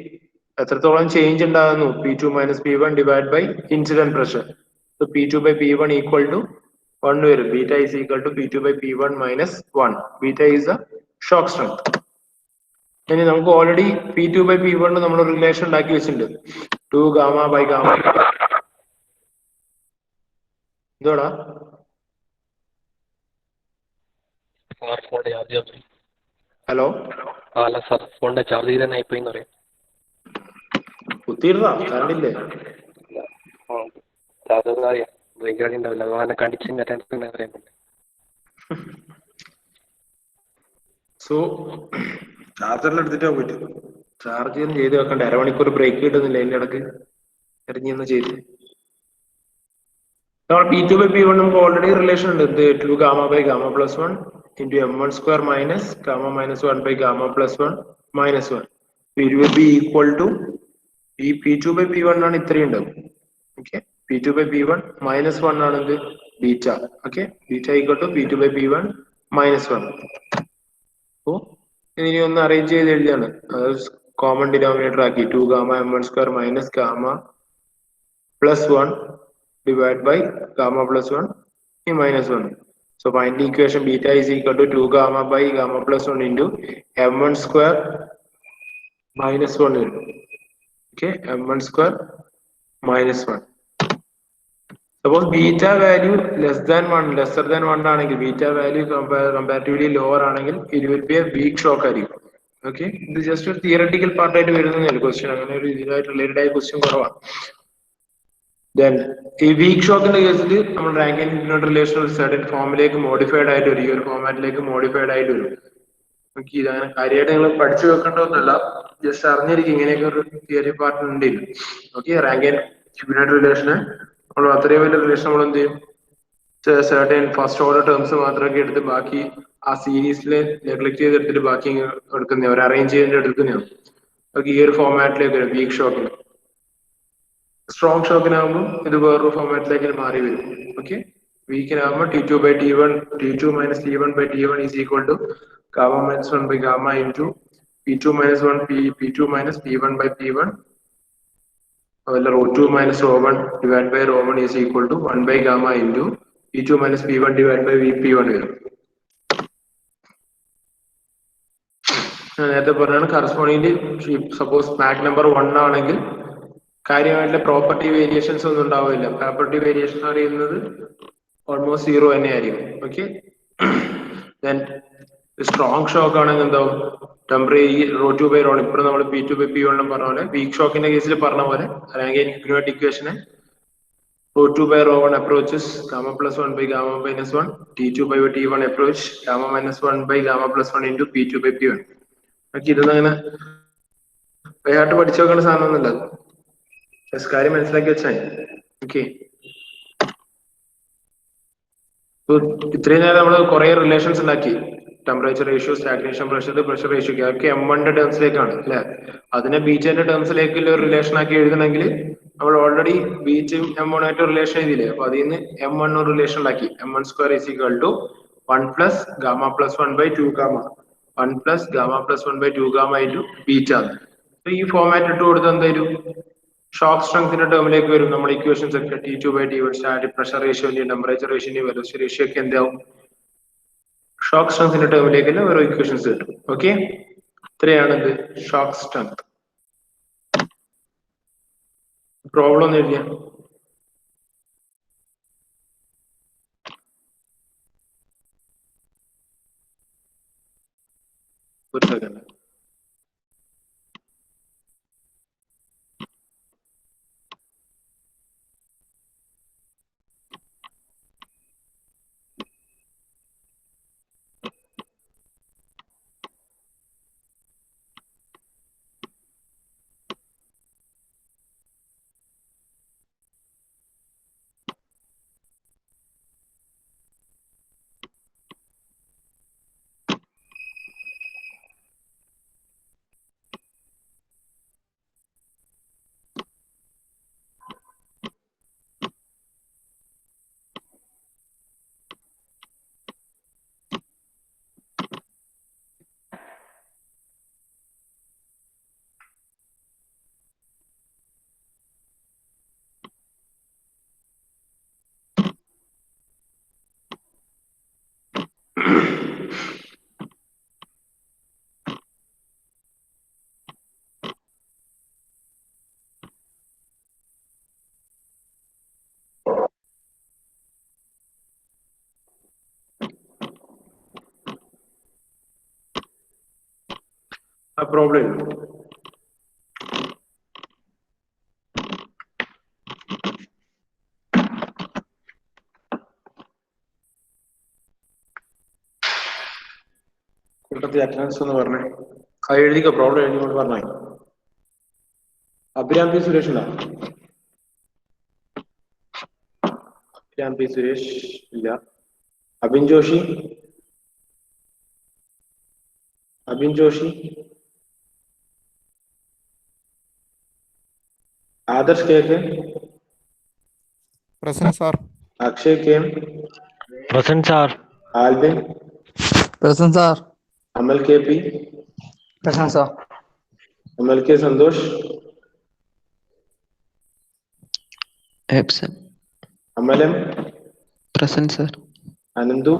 എത്രത്തോളം change ഉണ്ടാകുന്നു, P2 minus P1 divided by incident pressure. So P2 by P1 equal to 1 വരും. Beta is equal to P2 by P1 minus 1. Beta is the shock strength. ഇനി നമുക്ക് already P2 by P1 നമ്മൾ relation ഉണ്ടാക്കി വെച്ചിട്ടുണ്ട്, 2 gamma by gamma. എന്തോടാ hello, അല്ല sir ഫോണിന്റെ charge ചെയ്താൽ പോയിന്ന് പറയാം. കുത്തിയിടാ കണ്ടില്ലേ, ചാർജർ അറിയാം ഭയങ്കര ഉണ്ടാവില്ല, അങ്ങനെ കണ്ടിച്ച് അറിയാൻ. സോ ചാർജറിൽ എടുത്തിട്ടാ പോയിട്ട് ചാർജ് ചെയ്ത് വെക്കണ്ട, അരമണിക്കൂർ ബ്രേക്ക് കിട്ടുന്നില്ല അതിന്റെ ഇടക്ക് എറിഞ്ഞൊന്ന് ചെയ്ത്. P2 by P1 നമുക്ക് ഓൾറെഡി റിലേഷൻ ഉണ്ട്, 2 gamma by gamma plus 1 into M1 square minus gamma minus 1 by gamma plus 1 minus 1. It will be equal to ഈ P2 by P1 ആണ് ഇത്രയും ഉണ്ടാവും. Okay, P2 by P1 minus 1 ആണ് എന്ത്, beta. Okay, beta equal to P2 by P1 minus 1. അപ്പോ ഇനി ഒന്ന് arrange ചെയ്ത് എഴുതിയാണ്, അതായത് കോമൺ ഡിനോമിനേറ്റർ ആക്കി 2 gamma M1 square minus gamma plus 1 divided by gamma plus 1 minus 1. So find the equation beta is equal to 2 gamma by gamma plus 1 into M1 square minus 1. Okay, M1 square minus 1. Suppose beta value lesser than 1 ആണെങ്കിൽ, beta value comparatively lower ആണെങ്കിൽ it will be a weak shock ആയിരിക്കും. Okay, ഇത് just ഒരു theoretical പാർട്ടായിട്ട് വരുന്നതല്ല question, അങ്ങനെ ഒരു ഇതുമായിട്ട് റിലേറ്റഡ് ആയ ക്വസ്റ്റ്യൻ കുറവാണ്. Then ഈ വീക്ക് ഷോക്കിന്റെ കേസിൽ നമ്മൾ റാങ്കിൻ റിലേഷൻ ഒരു സർട്ടൻ ഫോമിലേക്ക് മോഡിഫൈഡ് ആയിട്ട് വരും, ഈ ഒരു ഫോമാറ്റിലേക്ക് മോഡിഫൈഡ് ആയിട്ട് വരും. ഓക്കെ, ഇതങ്ങനെ കാര്യമായിട്ട് നിങ്ങൾ പഠിച്ചു വെക്കേണ്ടതൊന്നുമല്ല, ജസ്റ്റ് അറിഞ്ഞിരിക്കും ഇങ്ങനെയൊക്കെ ഒരു തിയറി പാർട്ട് ഉണ്ട്. ഓക്കെ, റാങ്കിൻ ക്യൂബിനേറ്റ് റിലേഷന് നമ്മൾ അത്രയും വലിയ റിലേഷൻ നമ്മൾ എന്ത് ചെയ്യും, സർട്ടൻ ഫസ്റ്റ് ഓർഡർ ടേംസ് മാത്രമൊക്കെ എടുത്ത് ബാക്കി ആ സീരീസിൽ നെഗ്ലക്ട് ചെയ്തെടുത്തിട്ട് ബാക്കി എടുക്കുന്ന ഒരു അറേഞ്ച് ചെയ്തിട്ട് എടുക്കുന്നതാണ്. ഓക്കെ, ഈ ഒരു ഫോമാറ്റിലേക്ക് വരും വീക്ക് ഷോക്കിന്. സ്ട്രോങ് ഷോക്കിനാകുമ്പോൾ ഇത് വേറൊരു ഫോമാറ്റിലേക്ക് മാറി വരും. ഓക്കെ, വീക്കിനാകുമ്പോൾ T2 by T1, T2 minus T1 by T1 is equal to gamma minus 1 by gamma into P2 minus 1 P2 minus P1 by P1, ρ2 minus ρ1 divided by ρ1 is equal to 1 by gamma into P2 minus P1 divided by P1 വരും. ഞാൻ നേരത്തെ പറഞ്ഞാണ് corresponding suppose Mach number 1 ആണെങ്കിൽ കാര്യമായിട്ടുള്ള property variations ഒന്നും ഉണ്ടാവില്ല. Property variation അറിയുന്നത് almost 0 തന്നെയായിരിക്കും. ഓക്കെ, സ്ട്രോങ് ഷോക്ക് ആണെങ്കിൽ എന്താവും ടെമ്പററി ρ2/ρ1 ഇപ്പോൾ നമ്മൾ P2/P1 പറഞ്ഞ പോലെ വീക്ക് ഷോക്കിന്റെ കേസിൽ പറഞ്ഞ പോലെ അല്ലെങ്കിൽ equate ഇക്വേഷന് ρ2/ρ1 approaches gamma plus 1 by gamma minus 1 T2/T1 approach gamma minus 1 by gamma plus 1 into P2/P1. Okay, ഇതൊന്നും അങ്ങനെ വൈകാട്ട് പഠിച്ചു വെക്കേണ്ട സാധനമൊന്നുമില്ല. ജസ്റ്റ് കാര്യം മനസ്സിലാക്കി വെച്ചാൽ ഓക്കെ. ഇത്രയും നേരം നമ്മൾ കുറെ റിലേഷൻസ് ഉണ്ടാക്കി. Temperature ratio, stagnation pressure, pressure ratio ഒക്കെ M1 ടേംസിലേക്കാണ് അല്ലെ. അതിനെ ബീച്ചന്റെ ടേംസിലേക്ക് ഒരു റിലേഷൻ ആക്കി എഴുതണമെങ്കിൽ നമ്മൾ ഓൾറെഡി ബീച്ചും M1 ആയിട്ട് റിലേഷൻ എഴുതിയില്ലേ. അപ്പൊ അതിൽ നിന്ന് M1 റിലേഷൻ ഉണ്ടാക്കി. M1² is equal to 1 plus gamma plus 1 by 2 gamma 1 plus gamma plus 1 by 2 gamma into beta. ഈ ഫോമാറ്റ് ഇട്ട് കൊടുത്ത് എന്തായാലും ഷോക്ക് സ്ട്രെങ്ത്തിന്റെ ടേമിലേക്ക് വരും. നമ്മുടെ ഇക്വേഷൻസ് ഒക്കെ T2/T1 സ്റ്റാറ്റിക് പ്രഷർ റേഷ്യോന്റെയും ടെമ്പറേച്ചർ റേഷ്യോന്റെയും വെലോസിറ്റി റേഷ്യോ ഒക്കെ എന്താവും ഷോക്ക് സ്ട്രെങ്ത്തിന്റെ ടേമിലേക്ക് തന്നെ ഓരോ ഇക്വേഷൻസ് കിട്ടും. ഓക്കെ, ഇത്രയാണ് ഇത് ഷോക്ക് സ്ട്രെങ്ത്. പ്രോബ്ലം ഒന്നും എഴുതിയ ഒരു സെക്കൻഡ്. ആ പ്രോബ്ലം കൂട്ടത്തിൽ അറ്റൻഡൻസ് എന്ന് പറഞ്ഞേ. അത് എഴുതിക്കോ, പ്രോബ്ലം എഴുതിക്കൊണ്ട് പറഞ്ഞേ. അഭിരാം പി സുരേഷ് ഉണ്ടോ? അഭിരാം പി സുരേഷ് ഇല്ല. Abin Joshi, Abin Joshi, Adarsh K K, present sir. Akshay K M, present sir. Albin, present sir. Amal K P, present sir. Amal K Santhosh, absent. Amalam, present sir. Ananthu,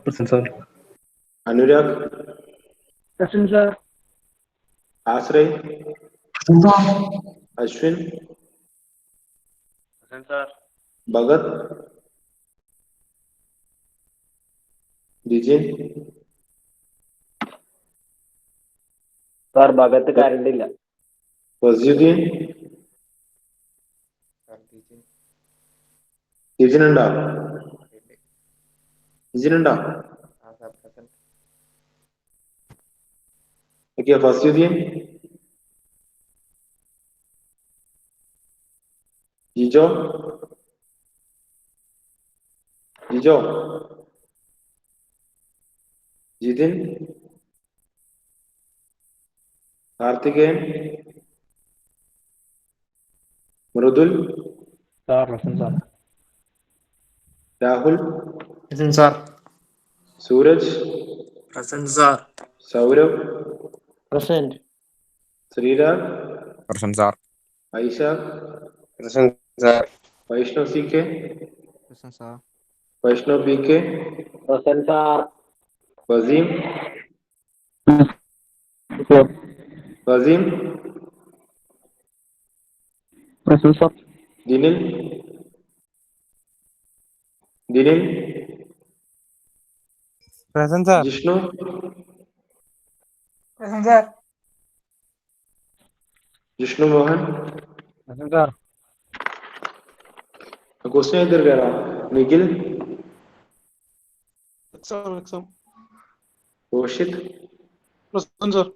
present sir. Anurag, present sir. Ashray, Ashwin, present sir. Bhagath, Jijin, sir Bhagath current ഇല്ല. വസീദ്ദീൻ, ജിജിൻ ഉണ്ടോ? ജിജിൻ ഉണ്ടോ? ഓക്കെ, ഫസ്റ്റുദ്ദീൻ, Jijo, Jijo, Jithin, Karthikeyan, Mridul, sir present sir. Rahul, present sir. Sooraj, present sir. Sourav, present. Sreerag, present sir. Aisha, present sir. Vaishnav C K, present sir. Vaishnav B K, present sir. Waseem, Waseem, Present, sir. Dinil, Dinil, Present, sir. Jishnu, Present, sir. Jishnu Mohan. Present, sir. Question എഴുതിയിരിക്കാരാ? Nikhil, Oshith, Present, sir.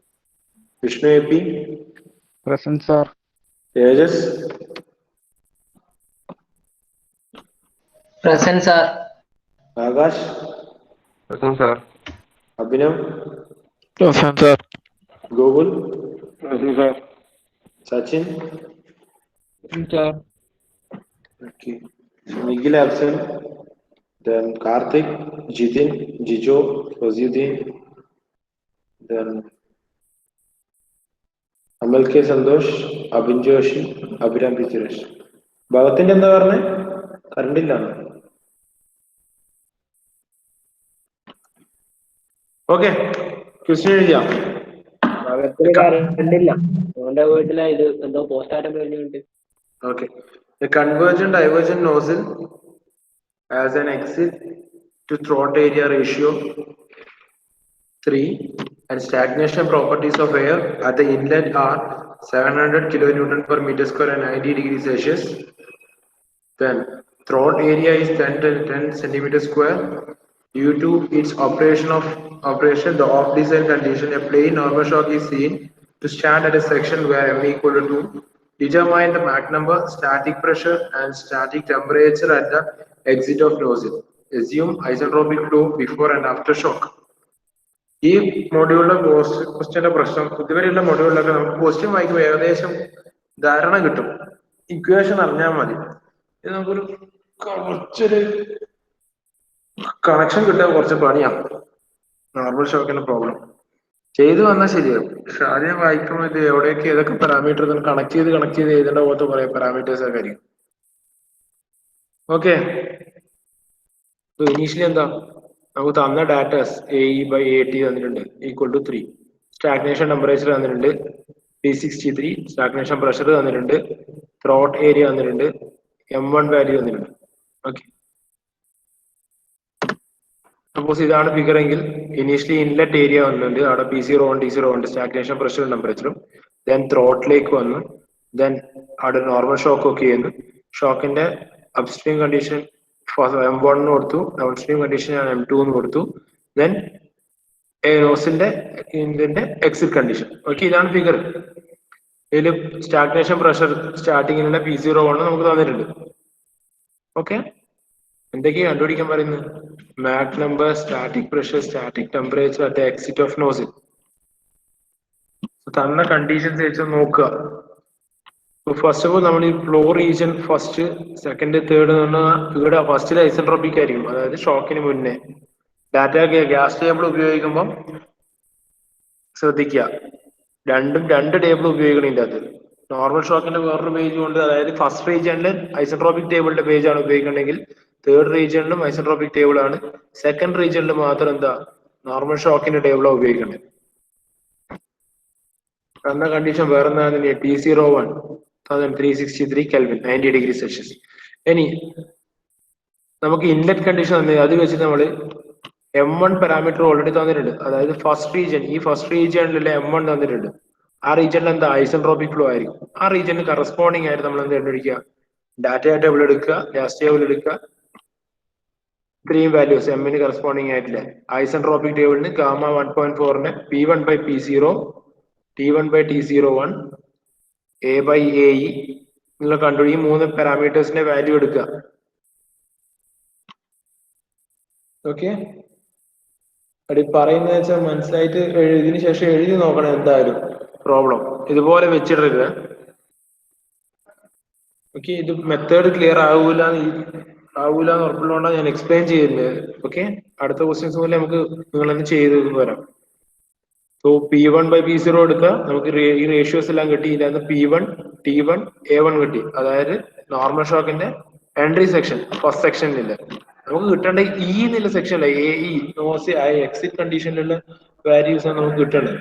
Vishnu A P, Present, sir. Thejas, present sir. Akash, present sir. Abhinav, Present, sir. Gokul, present sir. Sachin. Present, sir. Okay. Nikhil absent. Then Karthik, Jitin, Jijo, Faziuddin. Then Amal K. Santosh, Abhin Joshi, Abhiram P. Suresh. ഭഗത്തിന്റെ എന്താ പറഞ്ഞേ? കറണ്ടില്ലാണ്. Okay, question എഴുതിയാ? ഭാഗത്തിന് കണ്ടില്ല. അതുകൊണ്ട് വീട്ടിലെ ഇത് എന്തോ പോസ്റ്റാറ്റം കഴിഞ്ഞിട്ട്. Okay. A convergent divergent nozzle has an exit to throat area ratio 3 and stagnation properties of air at the inlet are 700 kilonewton per meter square and 90 degrees Celsius. Then throat area is 10 centimeter square. Due to its operation, the off-design condition, a plain normal shock is seen to stand at a section where m equal to 2. Determine the Mach number, static pressure, and static temperature at the exit of nozzle. Assume isentropic flow before and after shock. ഈ മൊഡ്യൂളിലെ ക്വസ്റ്റ്യന്റെ പ്രശ്നം, ഇതുവരെയുള്ള മൊഡ്യൂളിലൊക്കെ നമുക്ക് question വായിക്കുമ്പോൾ ഏകദേശം ധാരണ കിട്ടും, equation അറിഞ്ഞാൽ മതി. ഇത് നമുക്കൊരു കുറച്ചൊരു കണക്ഷൻ കിട്ടാൻ കുറച്ച് പണിയാണ്. നോർമൽ ഷോക്കിന്റെ പ്രോബ്ലം ചെയ്തു വന്നാൽ ശരിയാവും. പക്ഷെ ആദ്യം വായിക്കുമ്പോൾ ഇത് എവിടെയൊക്കെ ഏതൊക്കെ പാരാമീറ്റർ കണക്ട് ചെയ്ത് എഴുതേണ്ട പോലത്തെ കുറെ പാരാമീറ്റേഴ്സ് ഒക്കെ ആയിരിക്കും. ഓക്കെ, ഇനീഷ്യലി എന്താ നമുക്ക് തന്ന ഡാറ്റാസ് AE/AT തന്നിട്ടുണ്ട് ഈക്വൽ ടു 3, സ്റ്റാഗ്നേഷൻ ടെമ്പറേച്ചർ തന്നിട്ടുണ്ട് P63, സ്റ്റാഗ്നേഷൻ പ്രഷർ തന്നിട്ടുണ്ട്, ത്രോട്ട് ഏരിയ തന്നിട്ടുണ്ട്, M1 വാല്യൂ തന്നിട്ടുണ്ട്. ഓക്കെ, സപ്പോസ് ഇതാണ് ഫിഗർ എങ്കിൽ ഇനീഷ്യലി ഇൻലെറ്റ് ഏരിയ വന്നിട്ടുണ്ട്, അവിടെ P01, T01 സ്റ്റാഗ്നേഷൻ പ്രഷറും ടെമ്പറേച്ചറും. ദെൻ ത്രോട്ടിലേക്ക് വന്നു, ദെൻ അവിടെ നോർമൽ ഷോക്ക് ഒക്കെ ചെയ്യുന്നു. ഷോക്കിന്റെ അപ്സ്ട്രീം കണ്ടീഷൻ M1 കൊടുത്തു, ഡൗൺ സ്ട്രീം കണ്ടീഷൻ M2 കൊടുത്തു. ദെൻ നോസിന്റെ എക്സിറ്റ് കണ്ടീഷൻ. ഓക്കെ, ഇതാണ് ഫിഗർ. ഇതിൽ സ്റ്റാഗ്നേഷൻ പ്രഷർ സ്റ്റാർട്ടിങ്ങിലുള്ള P01 നമുക്ക് തന്നിട്ടുണ്ട്. ഓക്കെ, എന്തൊക്കെയാ കണ്ടുപിടിക്കാൻ പറയുന്നത്? Mach number, static pressure, static temperature at exit of nozzle. തന്ന കണ്ടീഷൻസ് വെച്ച് നോക്കുക. ഫസ്റ്റ് ഓഫ് ഓൾ നമ്മൾ ഈ flow region first, second, third എന്ന് പറഞ്ഞാൽ ഇവിടെ ഫസ്റ്റിൽ ഐസെൻട്രോപിക് ആയിരിക്കും, അതായത് ഷോക്കിന് മുന്നേ. ഡാറ്റ ഗ്യാസ് ടേബിൾ ഉപയോഗിക്കുമ്പോൾ ശ്രദ്ധിക്കുക, രണ്ട് ടേബിൾ ഉപയോഗിക്കണം ഇതിൻ്റെ അകത്ത്. നോർമൽ ഷോക്കിന്റെ വേറൊരു പേജ് കൊണ്ട്, അതായത് ഫസ്റ്റ് റീജിയനിൽ ഐസെൻട്രോപിക് ടേബിളിന്റെ പേജ് ആണ് ഉപയോഗിക്കണമെങ്കിൽ തേർഡ് റീജിയനിലും ഐസെൻട്രോപിക് ടേബിൾ ആണ്. സെക്കൻഡ് റീജിയനിൽ മാത്രം എന്താ നോർമൽ ഷോക്കിന്റെ ടേബിളാണ് ഉപയോഗിക്കേണ്ടത്. എന്ന കണ്ടീഷൻ വേറെ എന്താ? T01 363 kelvin, 90 degree Celsius. ഇനി നമുക്ക് ഇൻലെറ്റ് കണ്ടീഷൻ തന്നെ, അത് വെച്ചിട്ട് നമ്മൾ M1 പാരാമീറ്റർ ഓൾറെഡി തന്നിട്ടുണ്ട്, അതായത് ഫസ്റ്റ് റീജിയൻ, ഈ ഫസ്റ്റ് റീജിയനിലുള്ള M1 തന്നിട്ടുണ്ട്. ആ റീജിയനിൽ എന്താ ഐസെൻട്രോപിക് ഫ്ലോ ആയിരിക്കും. ആ റീജിയന് കറസ്പോണ്ടിങ് ആയിട്ട് നമ്മൾ എന്താ കണ്ടുപിടിക്കുക? ഡാറ്റ ടേബിൾ എടുക്കുക, ഗ്യാസ് ടേബിൾ എടുക്കുക, ഇത്രയും വാല്യൂസ് എമ്മിന് കറസ്പോണ്ടിങ് ആയിട്ടില്ല. Isentropic ടേബിളിന് gamma 1.4ന് P1/P0, T1/T01, A/AE എന്നുള്ള കണ്ടുപിടിക്കും. 3 പാരാമീറ്റേഴ്സിന്റെ വാല്യൂ എടുക്കുക. ഓക്കെ, അടി പറയുന്നത് വെച്ചാൽ മനസ്സിലായിട്ട് ഇതിന് ശേഷം എഴുതി നോക്കണം എന്തായാലും പ്രോബ്ലം ഇതുപോലെ വെച്ചിടരുത്. ഓക്കെ, ഇത് മെത്തേഡ് ക്ലിയർ ആവൂല എന്ന് ഉറപ്പുള്ളതുകൊണ്ടാണ് ഞാൻ എക്സ്പ്ലെയിൻ ചെയ്യുന്നത്. ഓക്കെ, അടുത്ത ക്വസ്റ്റ്യൻസ് പോലെ നമുക്ക് നിങ്ങൾ തന്നെ ചെയ്ത് വരാം. സോ P1/P0 എടുക്കുക, നമുക്ക് ഈ റേഷ്യോസ് എല്ലാം കിട്ടി. ഇതിനകത്ത് P1, T1, A1 കിട്ടി, അതായത് നോർമൽ ഷോക്കിന്റെ എൻട്രി സെക്ഷൻ ഫസ്റ്റ് സെക്ഷനില്ല. നമുക്ക് കിട്ടേണ്ട E എന്നുള്ള സെക്ഷനില്ല, AE നോസ് എക്സിറ്റ് കണ്ടീഷനിലുള്ള വാല്യൂസ് ആണ് നമുക്ക് കിട്ടേണ്ടത്.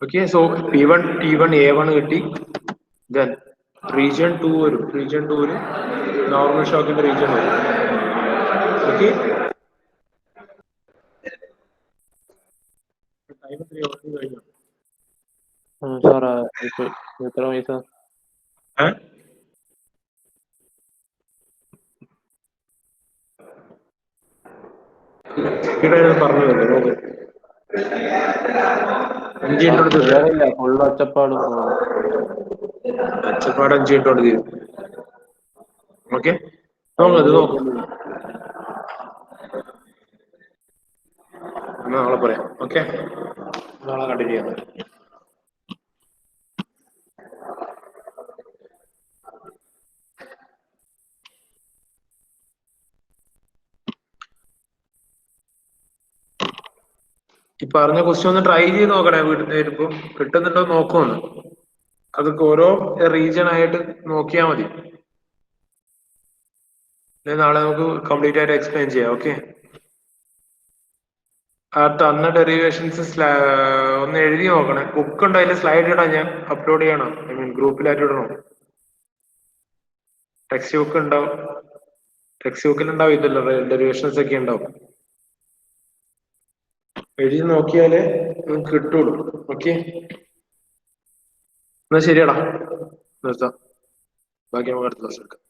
Okay so P1 T1 A1 കിട്ടി. ദെൻ റീജിയൻ 2 വരും. റീജിയൻ 2 നോർമൽ ഷോക്കിന്റെ റീജിയൻ വരും. ഓക്കെ ടൈം കഴിഞ്ഞു. സാർ എത്ര പൈസ? പറഞ്ഞല്ലോ നോക്ക്. 5 മിനിറ്റ് ഫുൾ ഒച്ചപ്പാട് ഒച്ചപ്പാട് 5 മിനിറ്റ് കൊണ്ട് തീരും. ഓക്കെ നോക്കത് നോക്കും. നാളെ പറയാം. ഓക്കെ നാളെ കണ്ടിന്യൂ ചെയ്യാം. ഈ പറഞ്ഞ ക്വസ്റ്റ്യൻ ഒന്ന് ട്രൈ ചെയ്ത് നോക്കണേ. വീട്ടിൽ നിന്ന് വരുമ്പോ കിട്ടുന്നുണ്ടോ നോക്കുമെന്ന്. അതൊക്കെ ഓരോ റീജിയൻ ആയിട്ട് നോക്കിയാൽ മതി. നാളെ നമുക്ക് കംപ്ലീറ്റ് ആയിട്ട് എക്സ്പ്ലെയിൻ ചെയ്യാം. ഓക്കെ ആ തന്ന ഡെറിവേഷൻസ് ഒന്ന് എഴുതി നോക്കണേ. ബുക്ക് ഉണ്ട്, അതിൽ സ്ലൈഡ് ഇടാൻ ഞാൻ അപ്ലോഡ് ചെയ്യണം. ഐ മീൻ ഗ്രൂപ്പിലായിട്ട് ഇടണം. ടെക്സ്റ്റ് ബുക്ക് ഉണ്ടാവും. ടെക്സ്റ്റ് ബുക്കിൽ ഉണ്ടാവും ഇതല്ലോ ഡെറിവേഷൻസ് ഒക്കെ ഉണ്ടാവും. എഴുതി നോക്കിയാലേ നമുക്ക് കിട്ടുള്ളൂ. ഓക്കെ എന്നാ ശരിയടാ നിർത്താം. ബാക്കി നമുക്ക് അടുത്ത ക്ലാസ് എടുക്കാം.